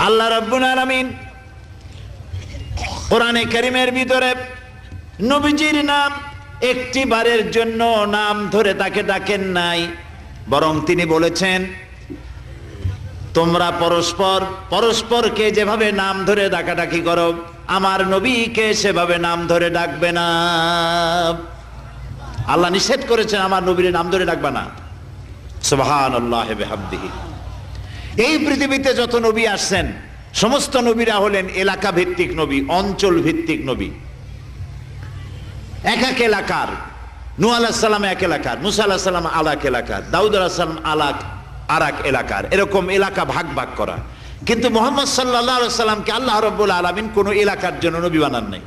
আল্লাহ রাব্বুল আলামিন কোরআনে কারীমের ভিতরে নবীজির নাম একটি বারের জন্য নাম ধরে তাকে ডাকেন নাই, বরং তিনি বলেছেন তোমরা পরস্পর পরস্পরকে যেভাবে নাম ধরে ডাকাডাকি করো আমার নবীকে সেভাবে নাম ধরে ডাকবে না। আল্লাহ নিষেধ করেছেন আমার নবীর নাম ধরে ডাকবে না। সুবহানাল্লাহি ওয়া বিহামদিহি। এই পৃথিবীতে যত নবী আসছেন সমস্ত নবীরা হলেন এলাকা ভিত্তিক নবী, অঞ্চল ভিত্তিক নবী। এক এক এলাকার, নূহ আলাইহিস সালাম এক এলাকার, মুসা আলাইহিস সালাম আলাক এলাকার, দাউদ আলাইহিস সালাম আরাক এলাকার, এরকম এলাকা ভাগ ভাগ করা। কিন্তু মুহাম্মদ সাল্লাল্লাহু আলাইহি ওয়াসাল্লামকে আল্লাহ রাব্বুল আলামিন কোন এলাকার জন্য নবী বানান নাই।